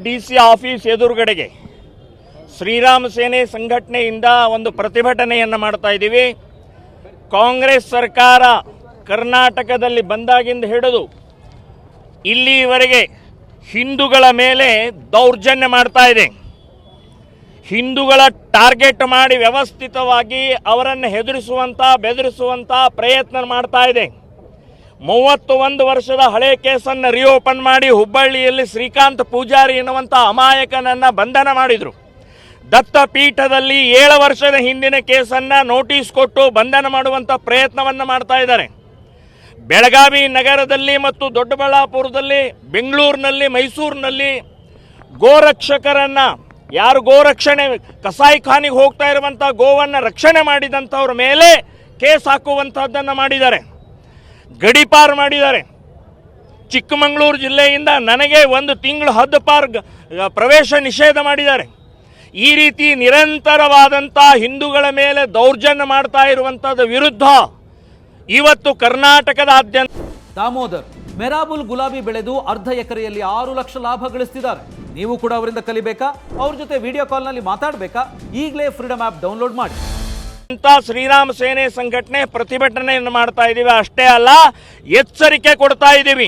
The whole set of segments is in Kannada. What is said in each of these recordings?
ಡಿಸಿ ಆಫೀಸ್ ಎದುರುಗಡೆಗೆ ಶ್ರೀರಾಮ ಸೇನೆ ಸಂಘಟನೆಯಿಂದ ಒಂದು ಪ್ರತಿಭಟನೆಯನ್ನು ಮಾಡ್ತಾ ಇದ್ದೀವಿ. ಕಾಂಗ್ರೆಸ್ ಸರ್ಕಾರ ಕರ್ನಾಟಕದಲ್ಲಿ ಬಂದಾಗಿಂದ ಹಿಡಿದು ಇಲ್ಲಿವರೆಗೆ ಹಿಂದೂಗಳ ಮೇಲೆ ದೌರ್ಜನ್ಯ ಮಾಡ್ತಾ ಇದೆ. ಹಿಂದೂಗಳ ಟಾರ್ಗೆಟ್ ಮಾಡಿ ವ್ಯವಸ್ಥಿತವಾಗಿ ಅವರನ್ನು ಹೆದರಿಸುವಂಥ ಬೆದರಿಸುವಂಥ ಪ್ರಯತ್ನ ಮಾಡ್ತಾ ಇದೆ. 31 ವರ್ಷದ ಹಳೆ ಕೇಸನ್ನು ರಿಓಪನ್ ಮಾಡಿ ಹುಬ್ಬಳ್ಳಿಯಲ್ಲಿ ಶ್ರೀಕಾಂತ್ ಪೂಜಾರಿ ಎನ್ನುವಂಥ ಅಮಾಯಕನನ್ನು ಬಂಧನ ಮಾಡಿದರು. ದತ್ತಪೀಠದಲ್ಲಿ 7 ವರ್ಷದ ಹಿಂದಿನ ಕೇಸನ್ನು ನೋಟಿಸ್ ಕೊಟ್ಟು ಬಂಧನ ಮಾಡುವಂಥ ಪ್ರಯತ್ನವನ್ನು ಮಾಡ್ತಾ ಇದ್ದಾರೆ. ಬೆಳಗಾವಿ ನಗರದಲ್ಲಿ ಮತ್ತು ದೊಡ್ಡಬಳ್ಳಾಪುರದಲ್ಲಿ, ಬೆಂಗಳೂರಿನಲ್ಲಿ, ಮೈಸೂರಿನಲ್ಲಿ ಗೋರಕ್ಷಕರನ್ನು, ಯಾರು ಗೋರಕ್ಷಣೆ ಕಸಾಯಿಖಾನಿಗೆ ಹೋಗ್ತಾ ಇರುವಂಥ ಗೋವನ್ನು ರಕ್ಷಣೆ ಮಾಡಿದಂಥವ್ರ ಮೇಲೆ ಕೇಸ್ ಹಾಕುವಂಥದ್ದನ್ನು ಮಾಡಿದ್ದಾರೆ. ಗಡಿಪಾರು ಮಾಡಿದ್ದಾರೆ. ಚಿಕ್ಕಮಗಳೂರು ಜಿಲ್ಲೆಯಿಂದ ನನಗೆ 1 ತಿಂಗಳು ಹದ್ದುಪಾರ್ ಪ್ರವೇಶ ನಿಷೇಧ ಮಾಡಿದ್ದಾರೆ. ಈ ರೀತಿ ನಿರಂತರವಾದಂಥ ಹಿಂದೂಗಳ ಮೇಲೆ ದೌರ್ಜನ್ಯ ಮಾಡ್ತಾ ಇರುವಂಥದ್ದು ವಿರುದ್ಧ ಇವತ್ತು ಕರ್ನಾಟಕದಾದ್ಯಂತ ದಾಮೋದರ್ ಮೆರಾಬುಲ್ ಗುಲಾಬಿ ಬೆಳೆದು ಅರ್ಧ ಎಕರೆಯಲ್ಲಿ 6 ಲಕ್ಷ ಲಾಭ ಗಳಿಸ್ತಿದ್ದಾರೆ. ನೀವು ಕೂಡ ಅವರಿಂದ ಕಲಿಬೇಕಾ? ಅವ್ರ ಜೊತೆ ವಿಡಿಯೋ ಕಾಲ್ನಲ್ಲಿ ಮಾತಾಡಬೇಕಾ? ಈಗಲೇ ಫ್ರೀಡಮ್ ಆ್ಯಪ್ ಡೌನ್ಲೋಡ್ ಮಾಡಿ. ಶ್ರೀರಾಮ ಸೇನೆ ಸಂಘಟನೆ ಪ್ರತಿಭಟನೆಯನ್ನು ಮಾಡ್ತಾ ಇದ್ದೀವಿ. ಅಷ್ಟೇ ಅಲ್ಲ, ಎಚ್ಚರಿಕೆ ಕೊಡ್ತಾ ಇದ್ದೀವಿ.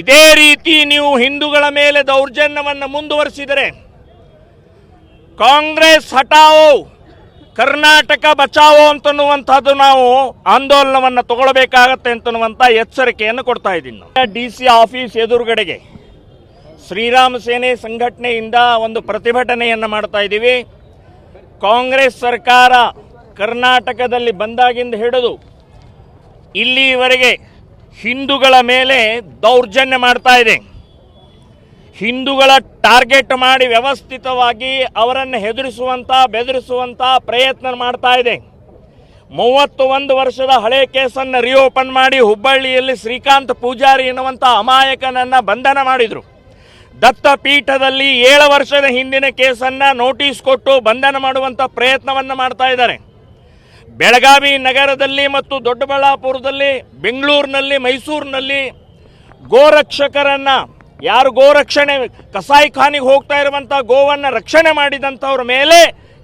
ಇದೇ ರೀತಿ ನೀವು ಹಿಂದೂಗಳ ಮೇಲೆ ದೌರ್ಜನ್ಯವನ್ನು ಮುಂದುವರಿಸಿದರೆ ಕಾಂಗ್ರೆಸ್ ಹಟಾವೋ ಕರ್ನಾಟಕ ಬಚಾವೋ ಅಂತನ್ನುವಂಥದ್ದು ನಾವು ಆಂದೋಲನವನ್ನು ತಗೊಳ್ಬೇಕಾಗತ್ತೆ ಅಂತನ್ನುವಂಥ ಎಚ್ಚರಿಕೆಯನ್ನು ಕೊಡ್ತಾ ಇದ್ದೀನಿ. ಡಿಸಿ ಆಫೀಸ್ ಎದುರುಗಡೆಗೆ ಶ್ರೀರಾಮ ಸೇನೆ ಸಂಘಟನೆಯಿಂದ ಒಂದು ಪ್ರತಿಭಟನೆಯನ್ನು ಮಾಡ್ತಾ ಇದ್ದೀವಿ. ಕಾಂಗ್ರೆಸ್ ಸರ್ಕಾರ ಕರ್ನಾಟಕದಲ್ಲಿ ಬಂದಾಗಿಂದ ಹಿಡಿದು ಇಲ್ಲಿವರೆಗೆ ಹಿಂದೂಗಳ ಮೇಲೆ ದೌರ್ಜನ್ಯ ಮಾಡ್ತಾ ಇದೆ. ಹಿಂದೂಗಳ ಟಾರ್ಗೆಟ್ ಮಾಡಿ ವ್ಯವಸ್ಥಿತವಾಗಿ ಅವರನ್ನು ಹೆದರಿಸುವಂಥ ಬೆದರಿಸುವಂಥ ಪ್ರಯತ್ನ ಮಾಡ್ತಾ ಇದೆ. 31 ವರ್ಷದ ಹಳೆ ಕೇಸನ್ನು ರಿಓಪನ್ ಮಾಡಿ ಹುಬ್ಬಳ್ಳಿಯಲ್ಲಿ ಶ್ರೀಕಾಂತ್ ಪೂಜಾರಿ ಎನ್ನುವಂಥ ಅಮಾಯಕನನ್ನು ಬಂಧನ ಮಾಡಿದರು. ದತ್ತಪೀಠದಲ್ಲಿ 7 ವರ್ಷದ ಹಿಂದಿನ ಕೇಸನ್ನು ನೋಟಿಸ್ ಕೊಟ್ಟು ಬಂಧನ ಮಾಡುವಂಥ ಪ್ರಯತ್ನವನ್ನು ಮಾಡ್ತಾ ಇದ್ದಾರೆ. ಬೆಳಗಾವಿ ನಗರದಲ್ಲಿ ಮತ್ತು ದೊಡ್ಡಬಳ್ಳಾಪುರದಲ್ಲಿ, ಬೆಂಗಳೂರಿನಲ್ಲಿ, ಮೈಸೂರಿನಲ್ಲಿ ಗೋರಕ್ಷಕರನ್ನು, ಯಾರು ಗೋರಕ್ಷಣೆ ಕಸಾಯಿಖಾನಿಗೆ ಹೋಗ್ತಾ ಇರುವಂಥ ಗೋವನ್ನು ರಕ್ಷಣೆ ಮಾಡಿದಂಥವ್ರ ಮೇಲೆ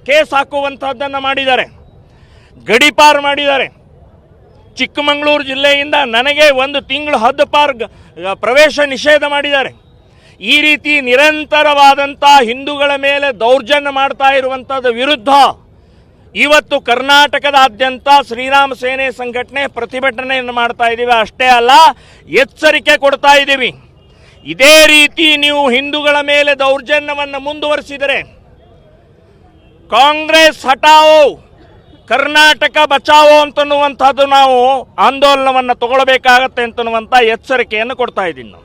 ಕೇಸ್ ಹಾಕುವಂಥದ್ದನ್ನು ಮಾಡಿದ್ದಾರೆ. ಗಡಿಪಾರು ಮಾಡಿದ್ದಾರೆ. ಚಿಕ್ಕಮಗಳೂರು ಜಿಲ್ಲೆಯಿಂದ ನನಗೆ 1 ತಿಂಗಳು ಹದ್ದುಪಾರ್ ಪ್ರವೇಶ ನಿಷೇಧ ಮಾಡಿದ್ದಾರೆ. ಈ ರೀತಿ ನಿರಂತರವಾದಂಥ ಹಿಂದೂಗಳ ಮೇಲೆ ದೌರ್ಜನ್ಯ ಮಾಡ್ತಾ ಇರುವಂಥದ್ದು ವಿರುದ್ಧ ಇವತ್ತು ಕರ್ನಾಟಕದಾದ್ಯಂತ ಶ್ರೀರಾಮ ಸೇನೆ ಸಂಘಟನೆ ಪ್ರತಿಭಟನೆಯನ್ನು ಮಾಡ್ತಾ ಇದ್ದೀವಿ. ಅಷ್ಟೇ ಅಲ್ಲ, ಎಚ್ಚರಿಕೆ ಕೊಡ್ತಾ ಇದ್ದೀವಿ. ಇದೇ ರೀತಿ ನೀವು ಹಿಂದೂಗಳ ಮೇಲೆ ದೌರ್ಜನ್ಯವನ್ನು ಮುಂದುವರಿಸಿದರೆ ಕಾಂಗ್ರೆಸ್ ಹಟಾವೋ ಕರ್ನಾಟಕ ಬಚಾವೋ ಅಂತನ್ನುವಂಥದ್ದು ನಾವು ಆಂದೋಲನವನ್ನು ತಗೊಳ್ಬೇಕಾಗತ್ತೆ ಅಂತನ್ನುವಂಥ ಎಚ್ಚರಿಕೆಯನ್ನು ಕೊಡ್ತಾ ಇದ್ದೀನಿ.